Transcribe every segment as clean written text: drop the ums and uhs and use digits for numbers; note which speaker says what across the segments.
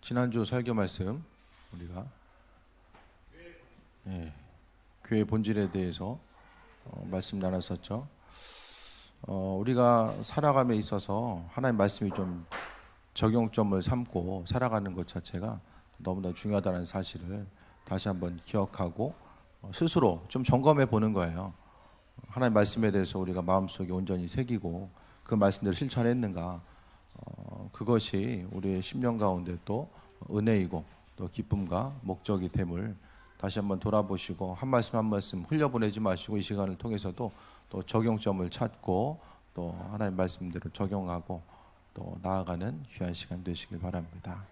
Speaker 1: 지난주 설교 말씀 우리가 교회 본질에 대해서 말씀 나눴었죠. 우리가 살아감에 있어서 하나님 말씀이 좀 적용점을 삼고 살아가는 것 자체가 너무나 중요하다는 사실을 다시 한번 기억하고 스스로 좀 점검해 보는 거예요. 하나님 말씀에 대해서 우리가 마음속에 온전히 새기고 그 말씀대로 실천했는가, 그것이 우리의 심령 가운데 또 은혜이고 또 기쁨과 목적이 됨을 다시 한번 돌아보시고 한 말씀 한 말씀 흘려보내지 마시고 이 시간을 통해서도 또 적용점을 찾고 또 하나님 말씀대로 적용하고 또 나아가는 귀한 시간 되시길 바랍니다.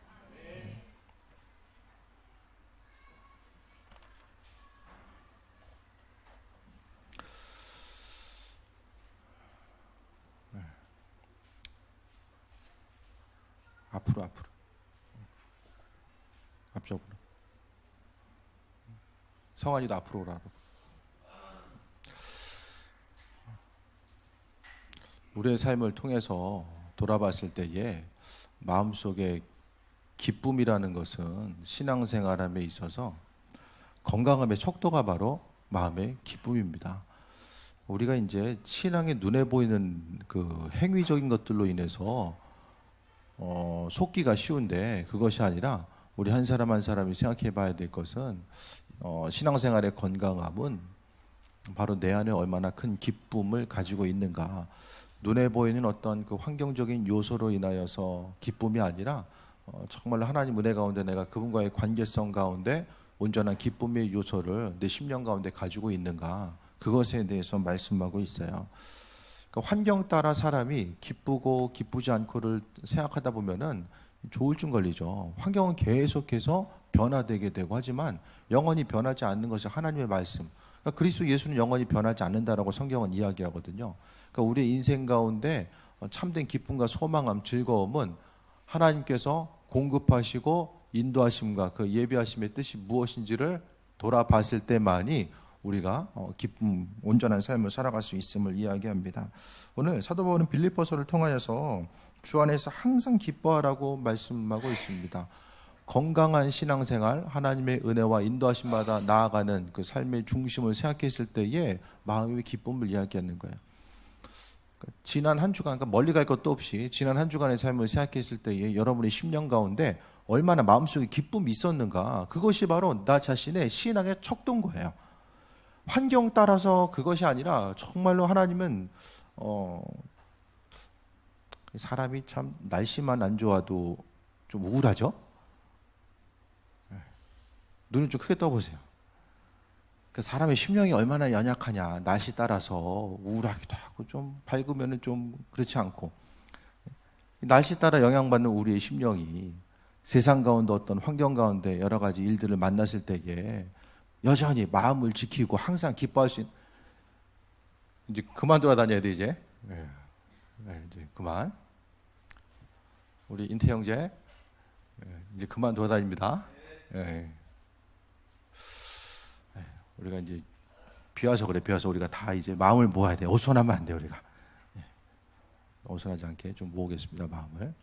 Speaker 1: 앞으로 앞쪽으로 성환이도 앞으로 오라고. 우리의 삶을 통해서 돌아봤을 때에 마음속에 기쁨이라는 것은 신앙생활함에 있어서 건강함의 척도가 바로 마음의 기쁨입니다. 우리가 이제 신앙의 눈에 보이는 그 행위적인 것들로 인해서 속기가 쉬운데 그것이 아니라 우리 한 사람 한 사람이 생각해 봐야 될 것은 신앙생활의 건강함은 바로 내 안에 얼마나 큰 기쁨을 가지고 있는가. 눈에 보이는 어떤 그 환경적인 요소로 인하여서 기쁨이 아니라 정말로 하나님 은혜 가운데 내가 그분과의 관계성 가운데 온전한 기쁨의 요소를 내 심령 가운데 가지고 있는가. 그것에 대해서 말씀하고 있어요. 환경 따라 사람이 기쁘고 기쁘지 않고를 생각하다 보면은 조울증 걸리죠. 환경은 계속해서 변화되게 되고 하지만 영원히 변하지 않는 것이 하나님의 말씀. 그러니까 그리스도 예수는 영원히 변하지 않는다라고 성경은 이야기하거든요. 그러니까 우리의 인생 가운데 참된 기쁨과 소망함, 즐거움은 하나님께서 공급하시고 인도하심과 그 예비하심의 뜻이 무엇인지를 돌아봤을 때만이 우리가 기쁨, 온전한 삶을 살아갈 수 있음을 이야기합니다. 오늘 사도 바울은 빌립보서를 통하여서 주 안에서 항상 기뻐하라고 말씀하고 있습니다. 건강한 신앙생활, 하나님의 은혜와 인도하심마다 나아가는 그 삶의 중심을 생각했을 때에 마음의 기쁨을 이야기하는 거예요. 지난 한 주간, 그러니까 멀리 갈 것도 없이 지난 한 주간의 삶을 생각했을 때에 여러분의 심령 가운데 얼마나 마음속에 기쁨이 있었는가, 그것이 바로 나 자신의 신앙의 척도인 거예요. 환경 따라서 그것이 아니라 정말로 하나님은 사람이 참 날씨만 안 좋아도 좀 우울하죠? 눈을 좀 크게 떠보세요. 사람의 심령이 얼마나 연약하냐. 날씨 따라서 우울하기도 하고 좀 밝으면 좀 그렇지 않고, 날씨 따라 영향받는 우리의 심령이 세상 가운데 어떤 환경 가운데 여러 가지 일들을 만났을 때에 여전히 마음을 지키고 항상 기뻐할 수 있는, 이제 그만 돌아다녀야 돼 이제. 이제 그만. 우리 인태 형제 이제 그만 돌아다닙니다. 우리가 이제 비 와서 그래. 비 와서 우리가 다 이제 마음을 모아야 돼. 어수선하면 안 돼 우리가. 어수선하지 않게 좀 모으겠습니다 마음을.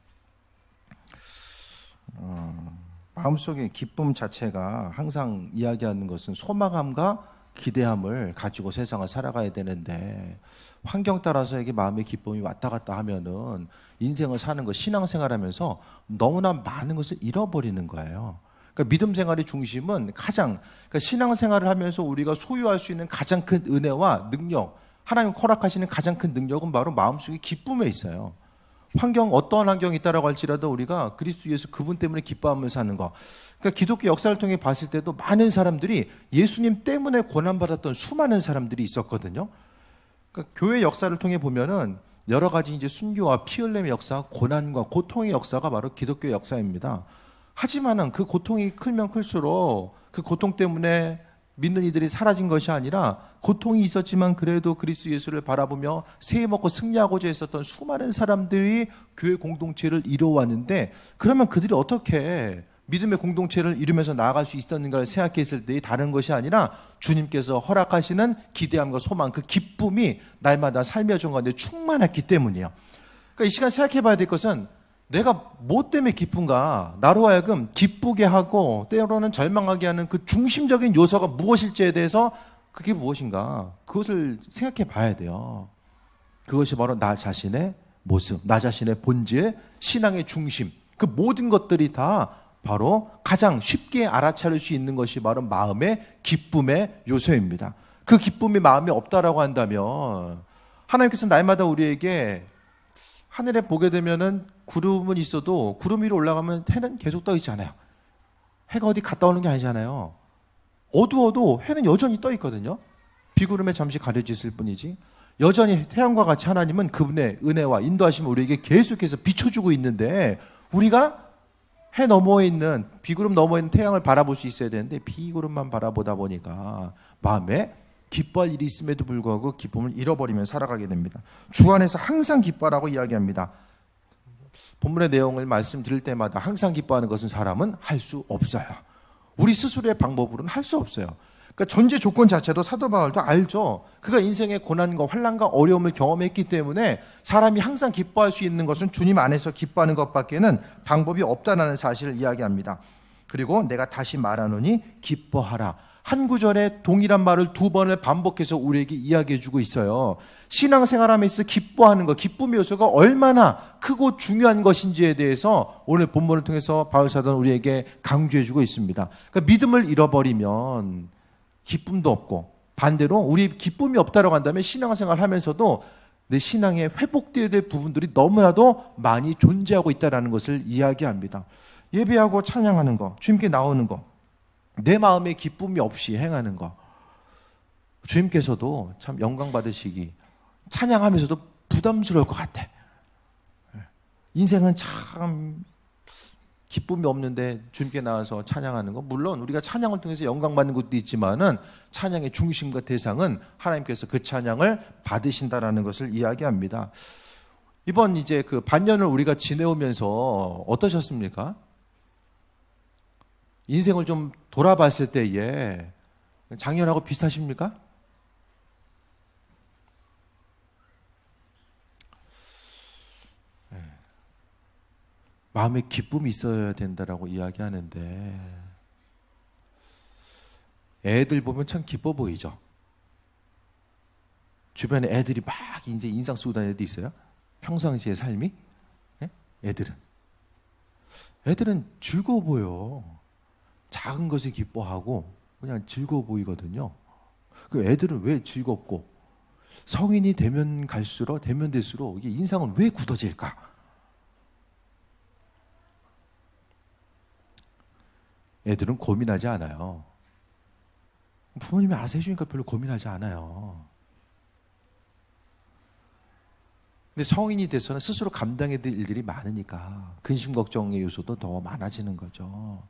Speaker 1: 마음속의 기쁨 자체가 항상 이야기하는 것은 소망함과 기대함을 가지고 세상을 살아가야 되는데, 환경 따라서 이게 마음의 기쁨이 왔다 갔다 하면은 인생을 사는 것, 신앙생활하면서 너무나 많은 것을 잃어버리는 거예요. 그러니까 믿음 생활의 중심은 그러니까 신앙생활을 하면서 우리가 소유할 수 있는 가장 큰 은혜와 능력, 하나님 허락하시는 가장 큰 능력은 바로 마음속의 기쁨에 있어요. 어떠한 환경이 있다라고 할지라도 우리가 그리스도 예수 그분 때문에 기뻐하며 사는 거. 그러니까 기독교 역사를 통해 봤을 때도 많은 사람들이 예수님 때문에 고난받았던 수많은 사람들이 있었거든요. 그러니까 교회 역사를 통해 보면은 여러 가지 이제 순교와 피 흘림의 역사, 고난과 고통의 역사가 바로 기독교 역사입니다. 하지만은 그 고통이 크면 클수록 그 고통 때문에 믿는 이들이 사라진 것이 아니라 고통이 있었지만 그래도 그리스도 예수를 바라보며 새해 먹고 승리하고자 했었던 수많은 사람들이 교회 공동체를 이루어왔는데, 그러면 그들이 어떻게 믿음의 공동체를 이루면서 나아갈 수 있었는가를 생각했을 때 다른 것이 아니라 주님께서 허락하시는 기대함과 소망, 그 기쁨이 날마다 삶의 정 가운데 충만했기 때문이에요. 그러니까 이 시간 생각해 봐야 될 것은 내가 뭐 때문에 기쁜가? 나로 하여금 기쁘게 하고 때로는 절망하게 하는 그 중심적인 요소가 무엇일지에 대해서 그게 무엇인가? 그것을 생각해 봐야 돼요. 그것이 바로 나 자신의 모습, 나 자신의 본질, 신앙의 중심, 그 모든 것들이 다 바로 가장 쉽게 알아차릴 수 있는 것이 바로 마음의 기쁨의 요소입니다. 그 기쁨이 마음에 없다라고 한다면 하나님께서 날마다 우리에게 하늘에 보게 되면은 구름은 있어도 구름 위로 올라가면 해는 계속 떠 있잖아요. 해가 어디 갔다 오는 게 아니잖아요. 어두워도 해는 여전히 떠 있거든요. 비구름에 잠시 가려져 있을 뿐이지 여전히 태양과 같이 하나님은 그분의 은혜와 인도하심을 우리에게 계속해서 비춰주고 있는데 우리가 해 너머에 있는 비구름 너머에 있는 태양을 바라볼 수 있어야 되는데 비구름만 바라보다 보니까 마음에 기뻐할 일이 있음에도 불구하고 기쁨을 잃어버리며 살아가게 됩니다. 주 안에서 항상 기뻐하라고 이야기합니다. 본문의 내용을 말씀드릴 때마다 항상 기뻐하는 것은 사람은 할 수 없어요. 우리 스스로의 방법으로는 할 수 없어요. 그러니까 전제 조건 자체도 사도 바울도 알죠. 그가 인생의 고난과 환난과 어려움을 경험했기 때문에 사람이 항상 기뻐할 수 있는 것은 주님 안에서 기뻐하는 것밖에는 방법이 없다는 사실을 이야기합니다. 그리고 내가 다시 말하노니 기뻐하라. 한 구절에 동일한 말을 두 번을 반복해서 우리에게 이야기해 주고 있어요. 신앙생활하면서 기뻐하는 것, 기쁨의 요소가 얼마나 크고 중요한 것인지에 대해서 오늘 본문을 통해서 바울 사도는 우리에게 강조해 주고 있습니다. 그러니까 믿음을 잃어버리면 기쁨도 없고 반대로 우리 기쁨이 없다라고 한다면 신앙생활 하면서도 내 신앙에 회복되어야 될 부분들이 너무나도 많이 존재하고 있다는 것을 이야기합니다. 예배하고 찬양하는 거, 주님께 나오는 거, 내 마음에 기쁨이 없이 행하는 거, 주님께서도 참 영광 받으시기 찬양하면서도 부담스러울 것 같아. 인생은 참 기쁨이 없는데 주님께 나와서 찬양하는 거, 물론 우리가 찬양을 통해서 영광 받는 것도 있지만은 찬양의 중심과 대상은 하나님께서 그 찬양을 받으신다라는 것을 이야기합니다. 이번 이제 그 반년을 우리가 지내오면서 어떠셨습니까? 인생을 좀 돌아봤을 때에 작년하고 비슷하십니까? 마음에 기쁨이 있어야 된다라고 이야기하는데 애들 보면 참 기뻐 보이죠. 주변에 애들이 막 이제 인상 쓰고 다니는 애들 있어요. 평상시의 삶이 애들은 즐거워 보여. 작은 것에 기뻐하고 그냥 즐거워 보이거든요. 그 애들은 왜 즐겁고 성인이 되면 될수록 이게 인상은 왜 굳어질까? 애들은 고민하지 않아요. 부모님이 알아서 해주니까 별로 고민하지 않아요. 근데 성인이 돼서는 스스로 감당해야 될 일들이 많으니까 근심 걱정의 요소도 더 많아지는 거죠.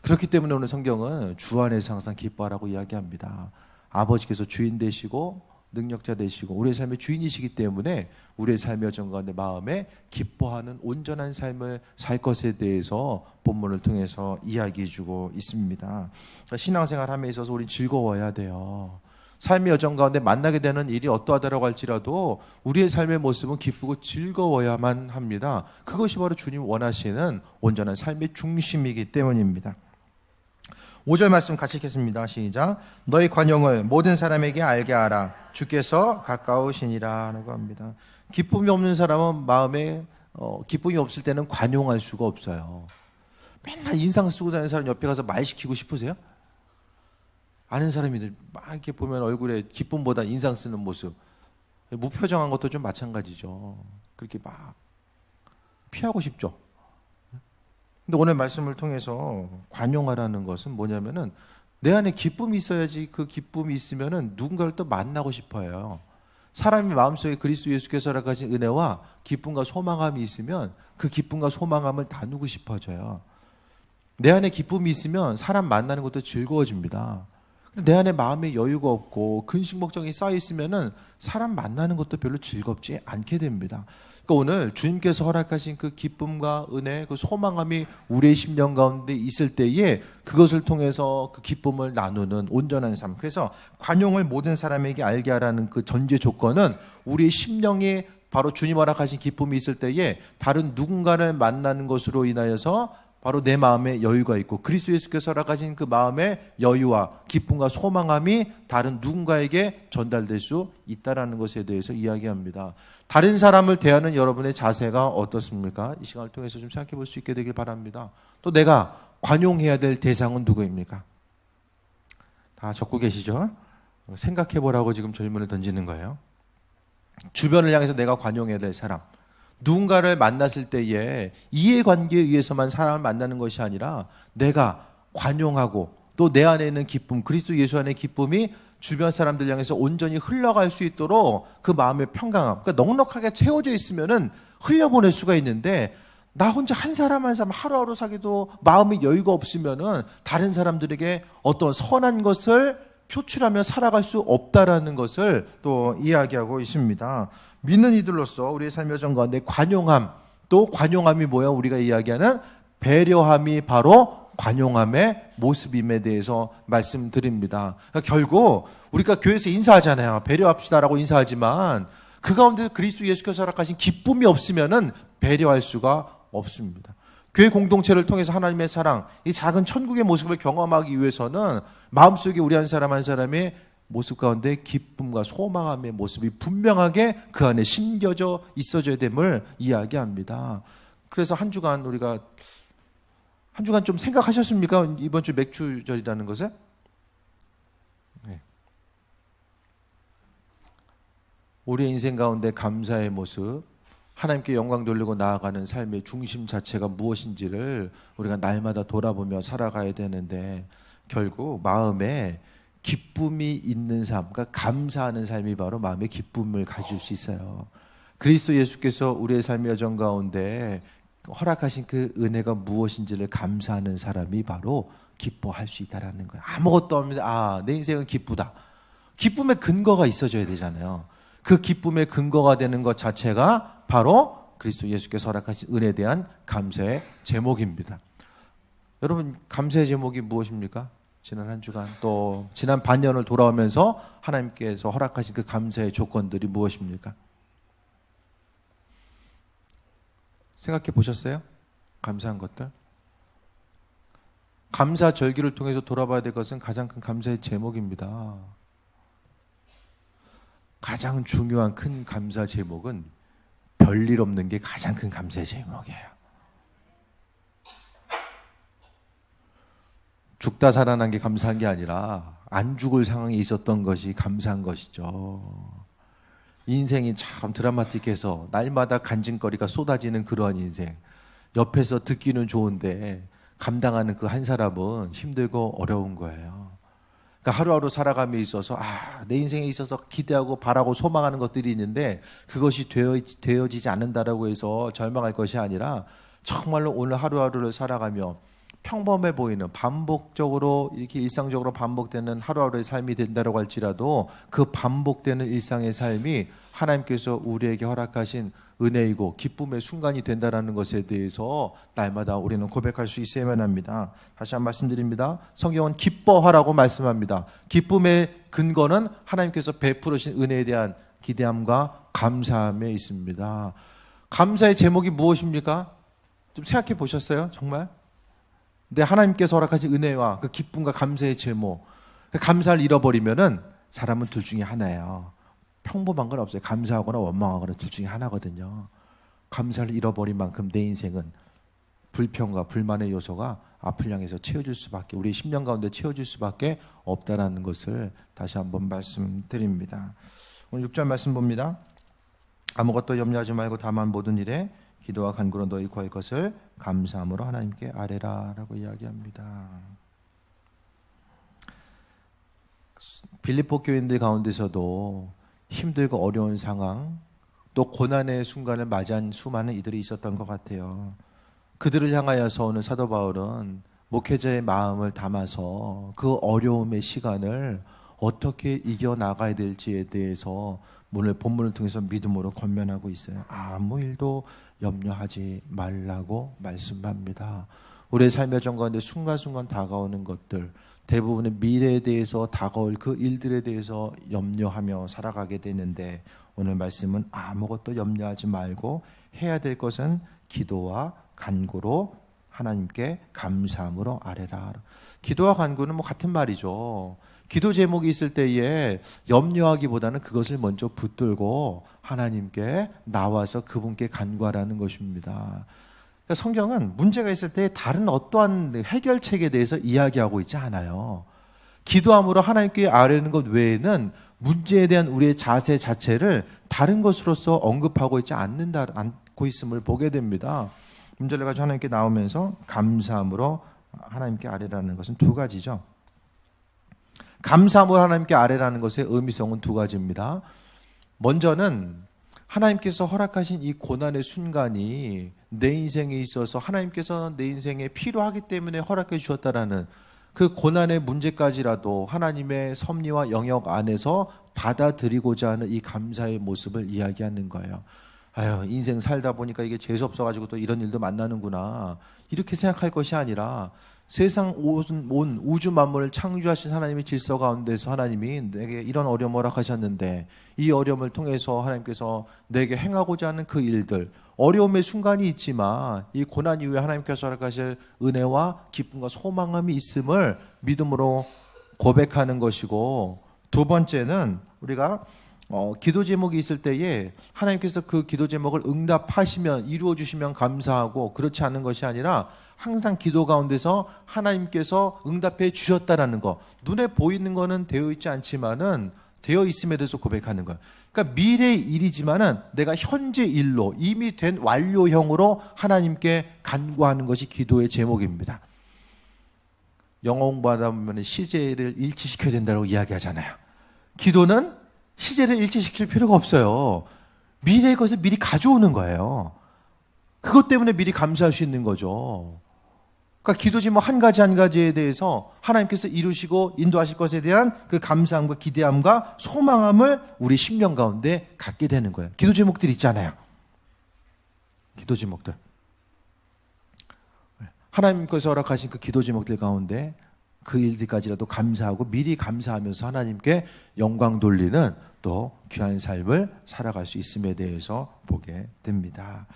Speaker 1: 그렇기 때문에 오늘 성경은 주 안에서 항상 기뻐하라고 이야기합니다. 아버지께서 주인 되시고 능력자 되시고 우리의 삶의 주인이시기 때문에 우리의 삶의 여정 가운데 마음에 기뻐하는 온전한 삶을 살 것에 대해서 본문을 통해서 이야기해 주고 있습니다. 그러니까 신앙생활 함에 있어서 우리는 즐거워야 돼요. 삶의 여정 가운데 만나게 되는 일이 어떠하다라고 할지라도 우리의 삶의 모습은 기쁘고 즐거워야만 합니다. 그것이 바로 주님 원하시는 온전한 삶의 중심이기 때문입니다. 5절 말씀 같이 읽겠습니다. 시작. 너희 관용을 모든 사람에게 알게 하라. 주께서 가까우시니라 라고 합니다. 기쁨이 없는 사람은 마음에 기쁨이 없을 때는 관용할 수가 없어요. 맨날 인상 쓰고 다니는 사람 옆에 가서 말 시키고 싶으세요? 아는 사람이 막 이렇게 보면 얼굴에 기쁨보다 인상 쓰는 모습, 무표정한 것도 좀 마찬가지죠. 그렇게 막 피하고 싶죠. 근데 오늘 말씀을 통해서 관용하라는 것은 뭐냐면은 내 안에 기쁨이 있어야지 그 기쁨이 있으면은 누군가를 또 만나고 싶어요. 사람이 마음속에 그리스도 예수께서 허락하신 은혜와 기쁨과 소망함이 있으면 그 기쁨과 소망함을 나누고 싶어져요. 내 안에 기쁨이 있으면 사람 만나는 것도 즐거워집니다. 내 안에 마음의 여유가 없고 근심 걱정이 쌓여 있으면은 사람 만나는 것도 별로 즐겁지 않게 됩니다. 그러니까 오늘 주님께서 허락하신 그 기쁨과 은혜, 그 소망함이 우리의 심령 가운데 있을 때에 그것을 통해서 그 기쁨을 나누는 온전한 삶. 그래서 관용을 모든 사람에게 알게 하라는 그 전제 조건은 우리의 심령의 바로 주님 허락하신 기쁨이 있을 때에 다른 누군가를 만나는 것으로 인하여서 바로 내 마음에 여유가 있고 그리스도 예수께서 허락하신 그 마음의 여유와 기쁨과 소망함이 다른 누군가에게 전달될 수 있다는 것에 대해서 이야기합니다. 다른 사람을 대하는 여러분의 자세가 어떻습니까? 이 시간을 통해서 좀 생각해 볼 수 있게 되길 바랍니다. 또 내가 관용해야 될 대상은 누구입니까? 다 적고 계시죠? 생각해 보라고 지금 질문을 던지는 거예요. 주변을 향해서 내가 관용해야 될 사람, 누군가를 만났을 때에 이해관계에 의해서만 사람을 만나는 것이 아니라 내가 관용하고 또 내 안에 있는 기쁨, 그리스도 예수 안의 기쁨이 주변 사람들 향해서 온전히 흘러갈 수 있도록 그 마음의 평강함, 그러니까 넉넉하게 채워져 있으면은 흘려보낼 수가 있는데 나 혼자 한 사람 한 사람 하루하루 사기도 마음의 여유가 없으면은 다른 사람들에게 어떤 선한 것을 표출하며 살아갈 수 없다라는 것을 또 이야기하고 있습니다. 믿는 이들로서 우리의 삶의 여정 가운데 관용함, 또 관용함이 뭐야? 우리가 이야기하는 배려함이 바로 관용함의 모습임에 대해서 말씀드립니다. 그러니까 결국 우리가 교회에서 인사하잖아요. 배려합시다라고 인사하지만 그 가운데 그리스도 예수께서 허락하신 기쁨이 없으면은 배려할 수가 없습니다. 교회 공동체를 통해서 하나님의 사랑, 이 작은 천국의 모습을 경험하기 위해서는 마음속에 우리 한 사람 한 사람의 모습 가운데 기쁨과 소망함의 모습이 분명하게 그 안에 심겨져 있어져야 됨을 이야기합니다. 그래서 한 주간 좀 생각하셨습니까? 이번 주 맥주절이라는 것에? 네. 우리의 인생 가운데 감사의 모습, 하나님께 영광 돌리고 나아가는 삶의 중심 자체가 무엇인지를 우리가 날마다 돌아보며 살아가야 되는데 결국 마음에 기쁨이 있는 삶, 그러니까 감사하는 삶이 바로 마음의 기쁨을 가질 수 있어요. 그리스도 예수께서 우리의 삶의 여정 가운데 허락하신 그 은혜가 무엇인지를 감사하는 사람이 바로 기뻐할 수 있다는 거예요. 아무것도 없는데 내 인생은 기쁘다. 기쁨의 근거가 있어져야 되잖아요. 그 기쁨의 근거가 되는 것 자체가 바로 그리스도 예수께서 허락하신 은혜에 대한 감사의 제목입니다. 여러분, 감사의 제목이 무엇입니까? 지난 한 주간 또 지난 반년을 돌아오면서 하나님께서 허락하신 그 감사의 조건들이 무엇입니까? 생각해 보셨어요? 감사한 것들? 감사 절기를 통해서 돌아봐야 될 것은 가장 큰 감사의 제목입니다. 가장 중요한 큰 감사 제목은 별일 없는 게 가장 큰 감사의 제목이에요. 죽다 살아난 게 감사한 게 아니라 안 죽을 상황에 있었던 것이 감사한 것이죠. 인생이 참 드라마틱해서 날마다 간증거리가 쏟아지는 그러한 인생. 옆에서 듣기는 좋은데 감당하는 그 한 사람은 힘들고 어려운 거예요. 그러니까 하루하루 살아감에 있어서 내 인생에 있어서 기대하고 바라고 소망하는 것들이 있는데 그것이 되어지지 않는다라고 해서 절망할 것이 아니라 정말로 오늘 하루하루를 살아가며 평범해 보이는 반복적으로 이렇게 일상적으로 반복되는 하루하루의 삶이 된다고 할지라도 그 반복되는 일상의 삶이 하나님께서 우리에게 허락하신 은혜이고 기쁨의 순간이 된다는 것에 대해서 날마다 우리는 고백할 수 있어야만 합니다. 다시 한번 말씀드립니다. 성경은 기뻐하라고 말씀합니다. 기쁨의 근거는 하나님께서 베풀으신 은혜에 대한 기대함과 감사함에 있습니다. 감사의 제목이 무엇입니까? 좀 생각해 보셨어요? 정말? 근데 하나님께서 허락하신 은혜와 그 기쁨과 감사의 제목, 감사를 잃어버리면은 사람은 둘 중에 하나예요. 평범한 건 없어요. 감사하거나 원망하거나 둘 중에 하나거든요. 감사를 잃어버린 만큼 내 인생은 불평과 불만의 요소가 앞을 향해서 채워질 수밖에, 우리 10년 가운데 채워질 수밖에 없다라는 것을 다시 한번 말씀드립니다. 오늘 6절 말씀 봅니다. 아무것도 염려하지 말고 다만 모든 일에 기도와 간구로 너희 구할 것을 감사함으로 하나님께 아뢰라라고 이야기합니다. 빌립보 교인들 가운데서도 힘들고 어려운 상황, 또 고난의 순간을 맞이한 수많은 이들이 있었던 것 같아요. 그들을 향하여서 오늘 사도 바울은 목회자의 마음을 담아서 그 어려움의 시간을 어떻게 이겨나가야 될지에 대해서 오늘 본문을 통해서 믿음으로 권면하고 있어요. 아무 일도 염려하지 말라고 말씀합니다. 우리의 삶의 정 가운데 순간순간 다가오는 것들, 대부분의 미래에 대해서 다가올 그 일들에 대해서 염려하며 살아가게 되는데, 오늘 말씀은 아무것도 염려하지 말고 해야 될 것은 기도와 간구로 하나님께 감사함으로 아뢰라. 기도와 간구는 뭐 같은 말이죠. 기도 제목이 있을 때에 염려하기보다는 그것을 먼저 붙들고 하나님께 나와서 그분께 간구하라는 것입니다. 그러니까 성경은 문제가 있을 때 다른 어떠한 해결책에 대해서 이야기하고 있지 않아요. 기도함으로 하나님께 아뢰는 것 외에는 문제에 대한 우리의 자세 자체를 다른 것으로서 언급하고 있지 않고 있음을 보게 됩니다. 문제를 가지고 하나님께 나오면서 감사함으로 하나님께 아뢰라는 것은 두 가지죠. 감사함으로 하나님께 아뢰라는 것의 의미성은 두 가지입니다. 먼저는 하나님께서 허락하신 이 고난의 순간이 내 인생에 있어서 하나님께서 내 인생에 필요하기 때문에 허락해 주셨다라는 그 고난의 문제까지라도 하나님의 섭리와 영역 안에서 받아들이고자 하는 이 감사의 모습을 이야기하는 거예요. 아유, 인생 살다 보니까 이게 재수 없어가지고 또 이런 일도 만나는구나, 이렇게 생각할 것이 아니라 세상 온 우주 만물을 창조하신 하나님의 질서 가운데서 하나님이 내게 이런 어려움을 허락하셨는데, 이 어려움을 통해서 하나님께서 내게 행하고자 하는 그 일들, 어려움의 순간이 있지만 이 고난 이후에 하나님께서 허락하실 은혜와 기쁨과 소망함이 있음을 믿음으로 고백하는 것이고, 두 번째는 우리가 기도 제목이 있을 때에 하나님께서 그 기도 제목을 응답하시면, 이루어 주시면 감사하고, 그렇지 않은 것이 아니라 항상 기도 가운데서 하나님께서 응답해 주셨다라는 거, 눈에 보이는 거는 되어 있지 않지만은 되어 있음에 대해서 고백하는 거예요. 그러니까 미래의 일이지만은 내가 현재 일로 이미 된 완료형으로 하나님께 간구하는 것이 기도의 제목입니다. 영어 공부하다 보면 시제를 일치시켜야 된다고 이야기하잖아요. 기도는 시제를 일치시킬 필요가 없어요. 미래의 것을 미리 가져오는 거예요. 그것 때문에 미리 감사할 수 있는 거죠. 그러니까 기도 제목 한 가지 한 가지에 대해서 하나님께서 이루시고 인도하실 것에 대한 그 감사함과 기대함과 소망함을 우리 심령 가운데 갖게 되는 거예요. 기도 제목들 있잖아요. 기도 제목들. 하나님께서 허락하신 그 기도 제목들 가운데 그 일들까지라도 감사하고 미리 감사하면서 하나님께 영광 돌리는 또 귀한 삶을 살아갈 수 있음에 대해서 보게 됩니다.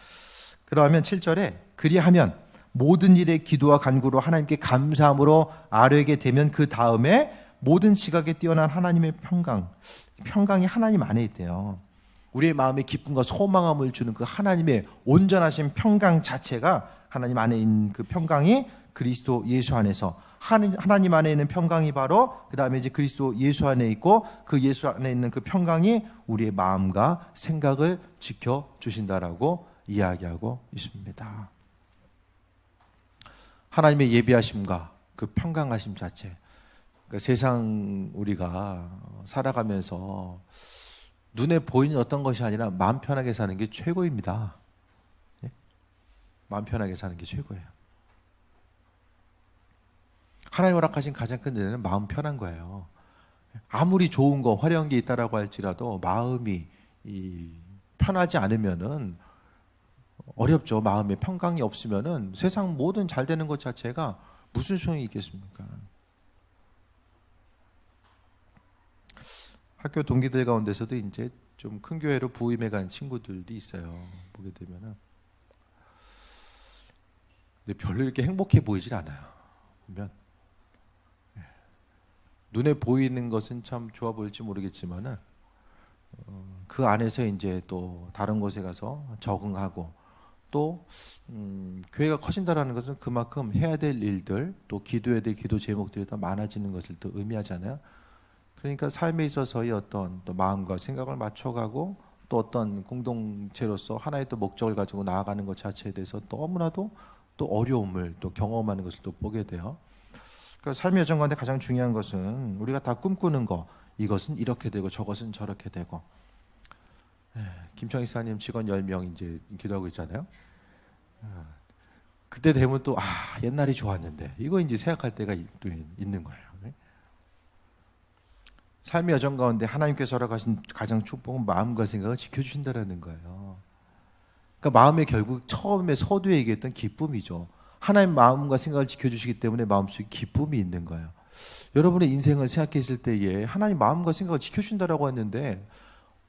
Speaker 1: 그러면 7절에 그리하면 모든 일에 기도와 간구로 하나님께 감사함으로 아뢰게 되면 그 다음에 모든 지각에 뛰어난 하나님의 평강이 하나님 안에 있대요. 우리의 마음에 기쁨과 소망함을 주는 그 하나님의 온전하신 평강 자체가, 하나님 안에 있는 그 평강이 그리스도 예수 안에서, 하나님 안에 있는 평강이 바로 그 다음에 이제 그리스도 예수 안에 있고, 그 예수 안에 있는 그 평강이 우리의 마음과 생각을 지켜주신다라고 이야기하고 있습니다. 하나님의 예비하심과 그 평강하심 자체, 그러니까 세상 우리가 살아가면서 눈에 보이는 어떤 것이 아니라 마음 편하게 사는 게 최고입니다. 예? 마음 편하게 사는 게 최고예요. 하나님 허락하신 가장 큰 은혜는 마음 편한 거예요. 아무리 좋은 거, 화려한 게 있다라고 할지라도 마음이 편하지 않으면은 어렵죠. 마음에 평강이 없으면은 세상 모든 잘 되는 것 자체가 무슨 소용이 있겠습니까? 학교 동기들 가운데서도 이제 좀 큰 교회로 부임해 간 친구들이 있어요. 보게 되면은. 근데 별로 이렇게 행복해 보이질 않아요. 보면 눈에 보이는 것은 참 좋아 보일지 모르겠지만은 그 안에서 이제 또 다른 곳에 가서 적응하고, 또 교회가 커진다라는 것은 그만큼 해야 될 일들, 또 기도해야 될 기도 제목들이 더 많아지는 것을 또 의미하잖아요. 그러니까 삶에 있어서의 어떤 또 마음과 생각을 맞춰가고, 또 어떤 공동체로서 하나의 또 목적을 가지고 나아가는 것 자체에 대해서 너무나도 또 어려움을 또 경험하는 것을 또 보게 돼요. 그러니까 삶의 여정 가운데 가장 중요한 것은 우리가 다 꿈꾸는 거, 이것은 이렇게 되고 저것은 저렇게 되고. 김청희 사님 직원 10명 이제 기도하고 있잖아요. 그때 되면 또 옛날이 좋았는데, 이거 이제 생각할 때가 또 있는 거예요. 삶의 여정 가운데 하나님께서 허락하신 가장 축복은 마음과 생각을 지켜주신다라는 거예요. 그러니까 마음의 결국 처음에 서두에 얘기했던 기쁨이죠. 하나님 마음과 생각을 지켜주시기 때문에 마음속에 기쁨이 있는 거예요. 여러분의 인생을 생각했을 때에 하나님 마음과 생각을 지켜준다라고 했는데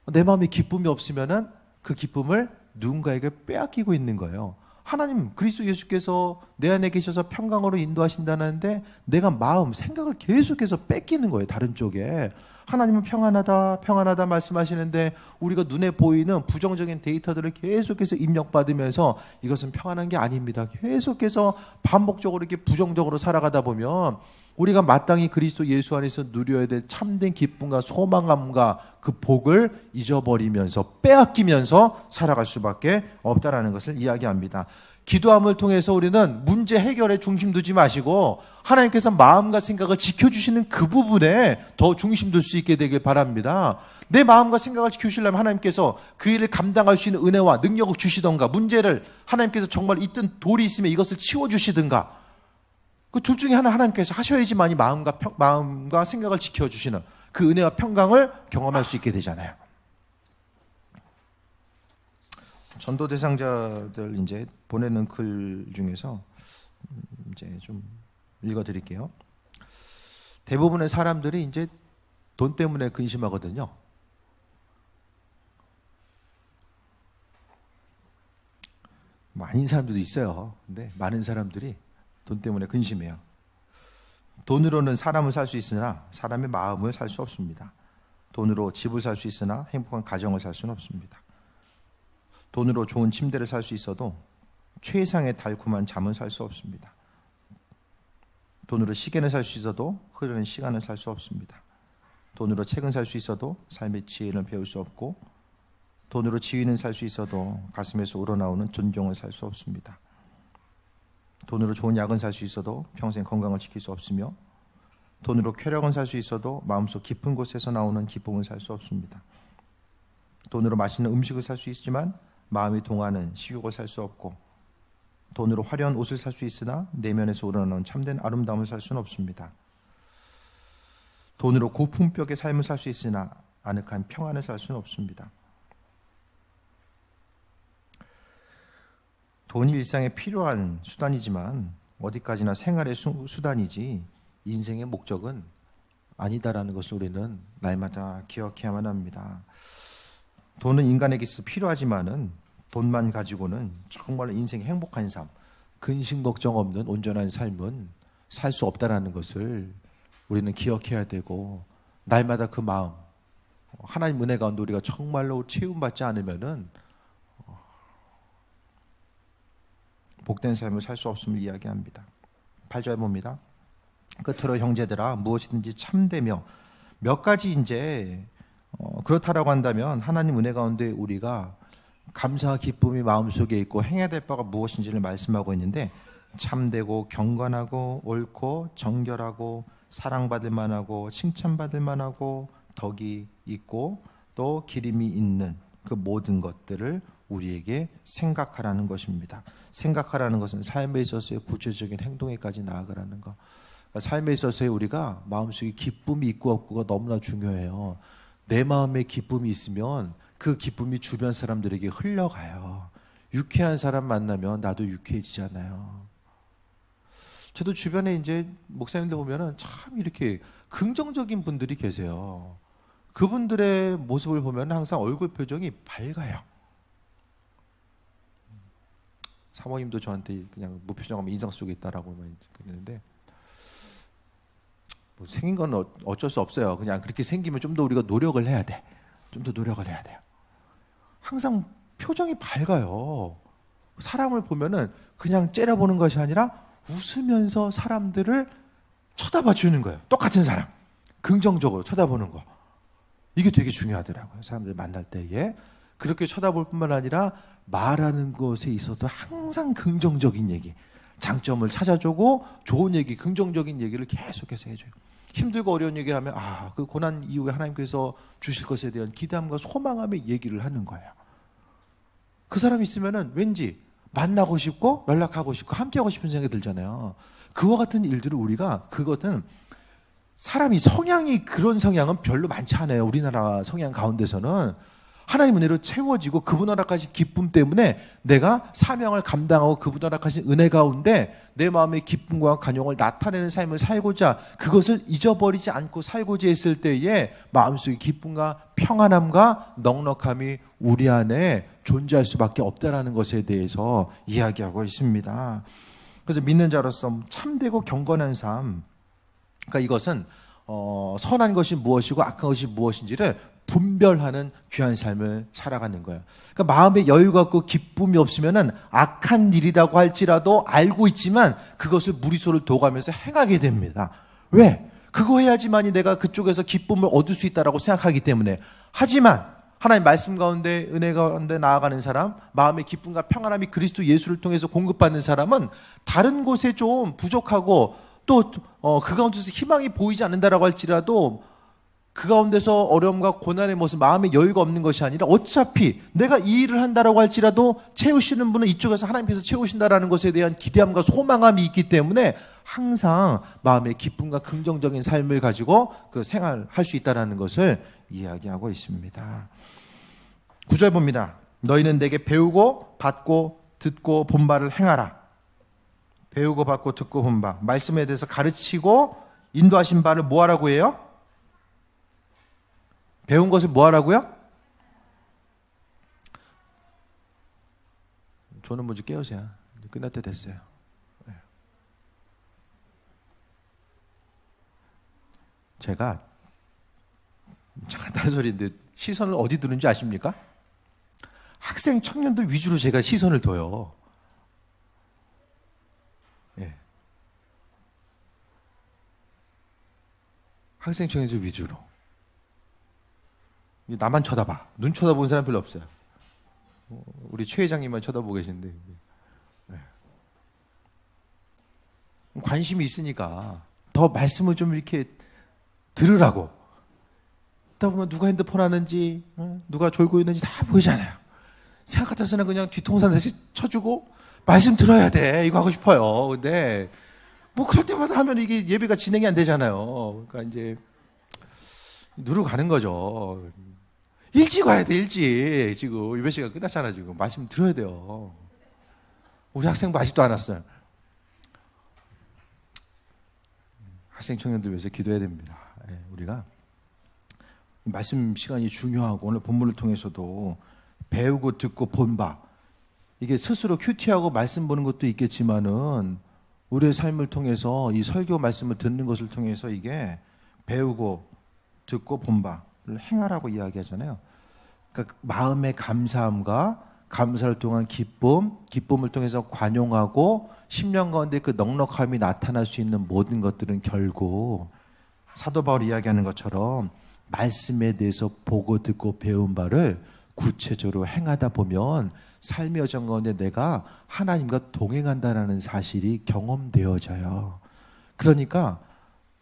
Speaker 1: 내 마음에 기쁨이 없으면은 그 기쁨을 누군가에게 빼앗기고 있는 거예요. 하나님 그리스도 예수께서 내 안에 계셔서 평강으로 인도하신다는데 내가 마음, 생각을 계속해서 뺏기는 거예요. 다른 쪽에. 하나님은 평안하다, 평안하다 말씀하시는데 우리가 눈에 보이는 부정적인 데이터들을 계속해서 입력받으면서 이것은 평안한 게 아닙니다. 계속해서 반복적으로 이렇게 부정적으로 살아가다 보면 우리가 마땅히 그리스도 예수 안에서 누려야 될 참된 기쁨과 소망감과 그 복을 잊어버리면서 빼앗기면서 살아갈 수밖에 없다라는 것을 이야기합니다. 기도함을 통해서 우리는 문제 해결에 중심 두지 마시고 하나님께서 마음과 생각을 지켜주시는 그 부분에 더 중심 둘 수 있게 되길 바랍니다. 내 마음과 생각을 지켜주시려면 하나님께서 그 일을 감당할 수 있는 은혜와 능력을 주시던가, 문제를 하나님께서 정말 있던 돌이 있으면 이것을 치워주시든가, 그 둘 중에 하나 하나님께서 하셔야지만이 마음과 생각을 지켜주시는 그 은혜와 평강을 경험할 수 있게 되잖아요. 전도 대상자들 이제 보내는 글 중에서 이제 좀 읽어드릴게요. 대부분의 사람들이 이제 돈 때문에 근심하거든요. 뭐 아닌 사람들도 있어요. 근데 많은 사람들이 돈 때문에 근심해요. 돈으로는 사람을 살 수 있으나 사람의 마음을 살 수 없습니다. 돈으로 집을 살 수 있으나 행복한 가정을 살 수는 없습니다. 돈으로 좋은 침대를 살 수 있어도 최상의 달콤한 잠은 살 수 없습니다. 돈으로 시계는 살 수 있어도 흐르는 시간을 살 수 없습니다. 돈으로 책은 살 수 있어도 삶의 지혜를 배울 수 없고, 돈으로 지위는 살 수 있어도 가슴에서 우러나오는 존경을 살 수 없습니다. 돈으로 좋은 약은 살 수 있어도 평생 건강을 지킬 수 없으며, 돈으로 쾌락은 살 수 있어도 마음속 깊은 곳에서 나오는 기쁨을 살 수 없습니다. 돈으로 맛있는 음식을 살 수 있지만 마음이 동하는 식욕을 살 수 없고, 돈으로 화려한 옷을 살 수 있으나 내면에서 우러나오는 참된 아름다움을 살 수는 없습니다. 돈으로 고품격의 삶을 살 수 있으나 아늑한 평안을 살 수는 없습니다. 돈이 일상에 필요한 수단이지만 어디까지나 생활의 수단이지 인생의 목적은 아니다라는 것을 우리는 날마다 기억해야만 합니다. 돈은 인간에게 있어 필요하지만은 돈만 가지고는 정말 인생의 행복한 삶, 근심 걱정 없는 온전한 삶은 살 수 없다라는 것을 우리는 기억해야 되고, 날마다 그 마음, 하나님 은혜 가운데 우리가 정말로 채움받지 않으면은 복된 삶을 살 수 없음을 이야기합니다. 8절 봅니다. 끝으로 형제들아 무엇이든지 참되며, 몇 가지 이제 그렇다라고 한다면 하나님 은혜 가운데 우리가 감사와 기쁨이 마음속에 있고 행해야 될 바가 무엇인지를 말씀하고 있는데, 참되고 경건하고 옳고 정결하고 사랑받을 만하고 칭찬받을 만하고 덕이 있고 또 기림이 있는 그 모든 것들을 우리에게 생각하라는 것입니다. 생각하라는 것은 삶에 있어서의 구체적인 행동에까지 나아가라는 것. 그러니까 삶에 있어서의 우리가 마음속에 기쁨이 있고 없고가 너무나 중요해요. 내 마음에 기쁨이 있으면 그 기쁨이 주변 사람들에게 흘러가요. 유쾌한 사람 만나면 나도 유쾌해지잖아요. 저도 주변에 이제 목사님들 보면은 참 이렇게 긍정적인 분들이 계세요. 그분들의 모습을 보면 항상 얼굴 표정이 밝아요. 사모님도 저한테 그냥 무표정하면 인상 속에 있다라고 그랬는데, 뭐 생긴 건 어쩔 수 없어요. 그냥 그렇게 생기면 좀 더 우리가 노력을 해야 돼. 좀 더 노력을 해야 돼요. 항상 표정이 밝아요. 사람을 보면은 그냥 째려보는 것이 아니라 웃으면서 사람들을 쳐다봐 주는 거예요. 똑같은 사람, 긍정적으로 쳐다보는 거. 이게 되게 중요하더라고요. 사람들 만날 때에 그렇게 쳐다볼 뿐만 아니라 말하는 것에 있어서 항상 긍정적인 얘기, 장점을 찾아주고 좋은 얘기, 긍정적인 얘기를 계속해서 해줘요. 힘들고 어려운 얘기를 하면 그 고난 이후에 하나님께서 주실 것에 대한 기대함과 소망함의 얘기를 하는 거예요. 그 사람이 있으면은 왠지 만나고 싶고 연락하고 싶고 함께하고 싶은 생각이 들잖아요. 그와 같은 일들을 우리가, 그것은 사람이 성향이 그런 성향은 별로 많지 않아요. 우리나라 성향 가운데서는 하나님 은혜로 채워지고 그분 허락하신 기쁨 때문에 내가 사명을 감당하고 그분 허락하신 은혜 가운데 내 마음의 기쁨과 간용을 나타내는 삶을 살고자, 그것을 잊어버리지 않고 살고자 했을 때에 마음속의 기쁨과 평안함과 넉넉함이 우리 안에 존재할 수밖에 없다는 것에 대해서 이야기하고 있습니다. 그래서 믿는 자로서 참되고 경건한 삶, 그러니까 이것은 선한 것이 무엇이고 악한 것이 무엇인지를 분별하는 귀한 삶을 살아가는 거예요. 그러니까 마음에 여유가 없고 기쁨이 없으면은 악한 일이라고 할지라도 알고 있지만 그것을 무리수를 둬가면서 행하게 됩니다. 왜? 그거 해야지만이 내가 그쪽에서 기쁨을 얻을 수 있다라고 생각하기 때문에. 하지만 하나님 말씀 가운데, 은혜 가운데 나아가는 사람, 마음의 기쁨과 평안함이 그리스도 예수를 통해서 공급받는 사람은 다른 곳에 좀 부족하고 또 그 가운데서 희망이 보이지 않는다라고 할지라도 그 가운데서 어려움과 고난의 모습, 마음의 여유가 없는 것이 아니라 어차피 내가 이 일을 한다라고 할지라도 채우시는 분은 이쪽에서 하나님께서 채우신다라는 것에 대한 기대함과 소망함이 있기 때문에 항상 마음의 기쁨과 긍정적인 삶을 가지고 그 생활할 수 있다라는 것을 이야기하고 있습니다. 9절 봅니다. 너희는 내게 배우고 받고 듣고 본 바를 행하라. 배우고 받고 듣고 본 바, 말씀에 대해서 가르치고 인도하신 바를 뭐 하라고 해요? 배운 것을 뭐 하라고요? 저는 먼저 깨우세요. 끝날 때 됐어요. 제가 잠깐 소리인데 시선을 어디 두는지 아십니까? 학생 청년들 위주로 제가 시선을 둬요. 예. 학생 청년들 위주로. 나만 쳐다봐. 눈 쳐다보는 사람 별로 없어요. 우리 최 회장님만 쳐다보고 계신데. 네. 관심이 있으니까 더 말씀을 좀 이렇게 들으라고. 듣다 보면 누가 핸드폰 하는지, 누가 졸고 있는지 다 보이잖아요. 생각 같아서는 그냥 뒤통수 한 대씩 쳐주고 말씀 들어야 돼. 이거 하고 싶어요. 근데 뭐 그럴 때마다 하면 이게 예배가 진행이 안 되잖아요. 그러니까 이제 누르고 가는 거죠. 일찍 와야 돼, 일찍. 지금 예배 시간 끝났잖아, 지금. 말씀 들어야 돼요. 우리 학생부 아직도 안 왔어요. 학생 청년들 위해서 기도해야 됩니다. 우리가 말씀 시간이 중요하고 오늘 본문을 통해서도 배우고 듣고 본 바, 이게 스스로 큐티하고 말씀 보는 것도 있겠지만은 우리의 삶을 통해서 이 설교 말씀을 듣는 것을 통해서 이게 배우고 듣고 본 바를 행하라고 이야기하잖아요. 그러니까 마음의 감사함과 감사를 통한 기쁨, 기쁨을 통해서 관용하고 10년 가운데 그 넉넉함이 나타날 수 있는 모든 것들은 결국 사도 바울이 이야기하는 것처럼 말씀에 대해서 보고 듣고 배운 바를 구체적으로 행하다 보면 삶의 여정 가운데 내가 하나님과 동행한다는 사실이 경험되어져요. 그러니까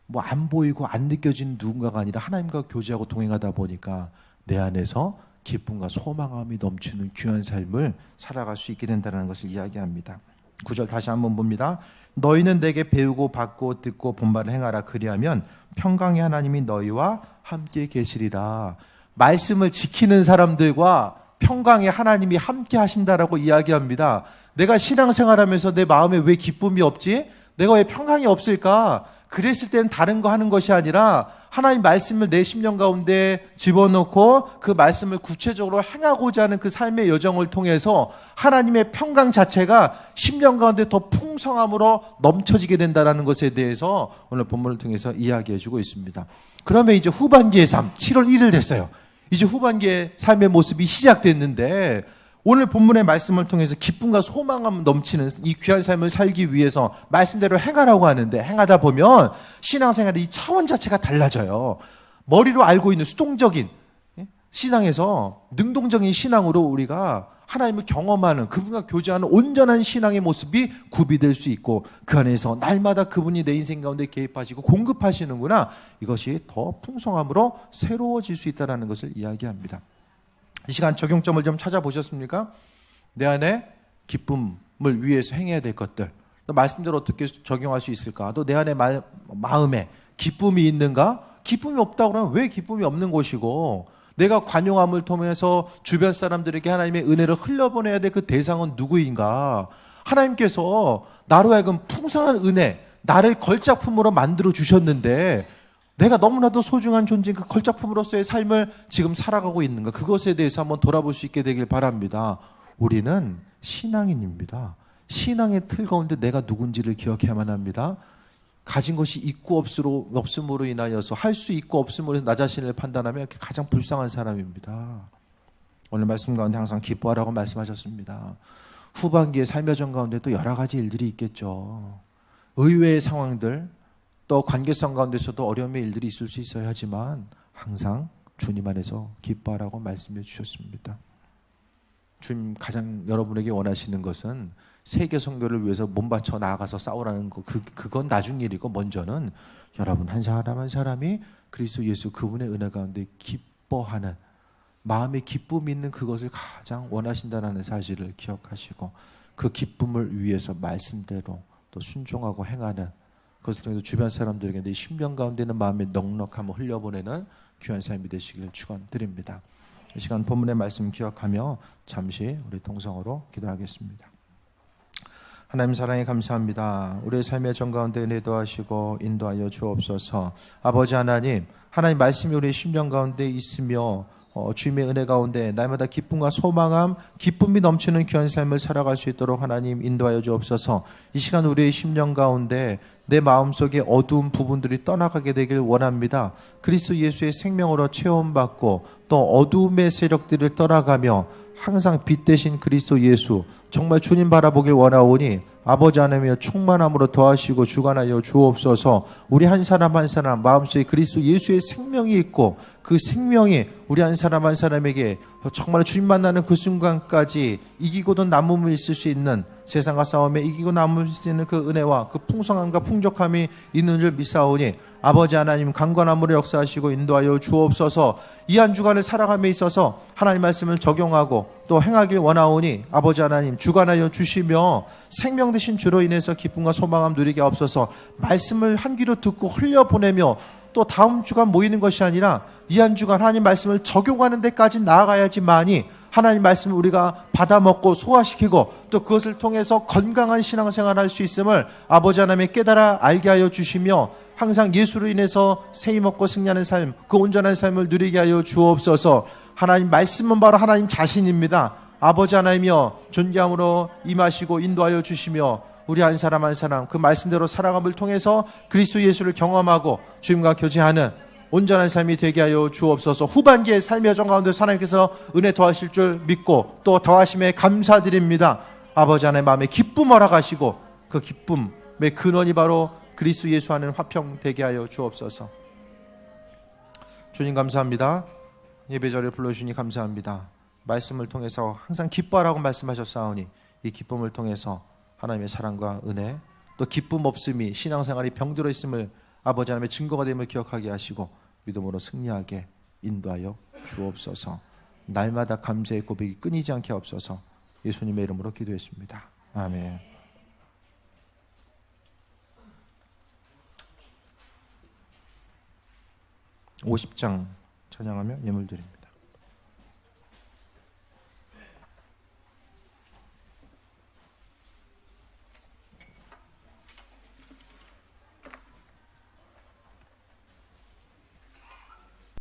Speaker 1: 뭐 안 보이고 안 느껴지는 누군가가 아니라 하나님과 교제하고 동행하다 보니까 내 안에서 기쁨과 소망함이 넘치는 귀한 삶을 살아갈 수 있게 된다는 것을 이야기합니다. 9절 다시 한번 봅니다. 너희는 내게 배우고 받고 듣고 본 바를 행하라. 그리하면 평강의 하나님이 너희와 함께 계시리라. 말씀을 지키는 사람들과 평강의 하나님이 함께 하신다라고 이야기합니다. 내가 신앙생활하면서 내 마음에 왜 기쁨이 없지? 내가 왜 평강이 없을까? 그랬을 때는 다른 거 하는 것이 아니라 하나님 말씀을 내 심령 가운데 집어넣고 그 말씀을 구체적으로 행하고자 하는 그 삶의 여정을 통해서 하나님의 평강 자체가 심령 가운데 더 풍성함으로 넘쳐지게 된다는 것에 대해서 오늘 본문을 통해서 이야기해주고 있습니다. 그러면 이제 후반기의 삶, 7월 1일 됐어요. 이제 후반기의 삶의 모습이 시작됐는데 오늘 본문의 말씀을 통해서 기쁨과 소망감 넘치는 이 귀한 삶을 살기 위해서 말씀대로 행하라고 하는데 행하다 보면 신앙생활의 이 차원 자체가 달라져요. 머리로 알고 있는 수동적인 신앙에서 능동적인 신앙으로 우리가 하나님을 경험하는, 그분과 교제하는 온전한 신앙의 모습이 구비될 수 있고 그 안에서 날마다 그분이 내 인생 가운데 개입하시고 공급하시는구나, 이것이 더 풍성함으로 새로워질 수 있다는 것을 이야기합니다. 이 시간 적용점을 좀 찾아보셨습니까? 내 안에 기쁨을 위해서 행해야 될 것들, 또 말씀대로 어떻게 적용할 수 있을까? 또 내 안에 마음에 기쁨이 있는가? 기쁨이 없다고 그러면 왜 기쁨이 없는 것이고, 내가 관용함을 통해서 주변 사람들에게 하나님의 은혜를 흘려보내야 될 그 대상은 누구인가? 하나님께서 나로 하여금 풍성한 은혜, 나를 걸작품으로 만들어 주셨는데 내가 너무나도 소중한 존재인 그 걸작품으로서의 삶을 지금 살아가고 있는가? 그것에 대해서 한번 돌아볼 수 있게 되길 바랍니다. 우리는 신앙인입니다. 신앙의 틀 가운데 내가 누군지를 기억해야만 합니다. 가진 것이 있고 없음으로 인하여서 할 수 있고 없음으로 나 자신을 판단하면 가장 불쌍한 사람입니다. 오늘 말씀 가운데 항상 기뻐하라고 말씀하셨습니다. 후반기의 삶의 전 가운데 또 여러 가지 일들이 있겠죠. 의외의 상황들, 또 관계성 가운데서도 어려움의 일들이 있을 수 있어야 하지만 항상 주님 안에서 기뻐하라고 말씀해 주셨습니다. 주님 가장 여러분에게 원하시는 것은 세계 선교를 위해서 몸 바쳐 나아가서 싸우라는 거, 그건 나중 일이고 먼저는 여러분 한 사람 한 사람이 그리스도 예수 그분의 은혜 가운데 기뻐하는 마음의 기쁨이 있는 그것을 가장 원하신다는 사실을 기억하시고 그 기쁨을 위해서 말씀대로 또 순종하고 행하는 그것을 통해서 주변 사람들에게 내 심령 가운데 있는 마음의 넉넉함을 흘려보내는 귀한 삶이 되시길 축원드립니다. 이 시간 본문의 말씀 기억하며 잠시 우리 동성으로 기도하겠습니다. 하나님 사랑에 감사합니다. 우리의 삶의 전 가운데 은혜도 하시고 인도하여 주옵소서. 아버지 하나님, 하나님 말씀이 우리의 심령 가운데 있으며 주님의 은혜 가운데 날마다 기쁨과 소망함, 기쁨이 넘치는 귀한 삶을 살아갈 수 있도록 하나님 인도하여 주옵소서. 이 시간 우리의 심령 가운데 내 마음속에 어두운 부분들이 떠나가게 되길 원합니다. 그리스도 예수의 생명으로 체험받고 또 어두움의 세력들을 떠나가며 항상 빛 대신 그리스도 예수 정말 주님 바라보길 원하오니 아버지 하나님의 충만함으로 더하시고 주관하여 주옵소서. 우리 한 사람 한 사람 마음속에 그리스도 예수의 생명이 있고 그 생명이 우리 한 사람 한 사람에게 정말 주님 만나는 그 순간까지 이기고도 남음을 있을 수 있는 세상과 싸움에 이기고 남을 수 있는 그 은혜와 그 풍성함과 풍족함이 있는 줄 믿사오니 아버지 하나님 강건함으로 역사하시고 인도하여 주옵소서. 이 한 주간을 살아감에 있어서 하나님 말씀을 적용하고 또 행하길 원하오니 아버지 하나님 주관하여 주시며 생명 되신 주로 인해서 기쁨과 소망함 누리게 없어서 말씀을 한 귀로 듣고 흘려보내며 또 다음 주간 모이는 것이 아니라 이 한 주간 하나님 말씀을 적용하는 데까지 나아가야지만이 하나님 말씀을 우리가 받아먹고 소화시키고 또 그것을 통해서 건강한 신앙생활을 할 수 있음을 아버지 하나님의 깨달아 알게 하여 주시며 항상 예수로 인해서 세이 먹고 승리하는 삶, 그 온전한 삶을 누리게 하여 주옵소서. 하나님 말씀은 바로 하나님 자신입니다. 아버지 하나님이여 존귀함으로 임하시고 인도하여 주시며 우리 한 사람 한 사람 그 말씀대로 살아감을 통해서 그리스도 예수를 경험하고 주님과 교제하는 온전한 삶이 되게 하여 주옵소서. 후반기의 삶의 여정 가운데 하나님께서 은혜 더하실 줄 믿고 또 더하심에 감사드립니다. 아버지 하나님 마음에 기쁨 허락하시고 그 기쁨의 근원이 바로 그리스도 예수 하는 화평 되게 하여 주옵소서. 주님 감사합니다. 예배자리에 불러주시니 감사합니다. 말씀을 통해서 항상 기뻐하라고 말씀하셨사오니 이 기쁨을 통해서 하나님의 사랑과 은혜 또 기쁨 없음이 신앙생활이 병들어 있음을 아버지 하나님의 증거가 됨을 기억하게 하시고 믿음으로 승리하게 인도하여 주옵소서. 날마다 감사의 고백이 끊이지 않게 없어서 예수님의 이름으로 기도했습니다. 아멘. 50장 찬양하며 예물 드립니다.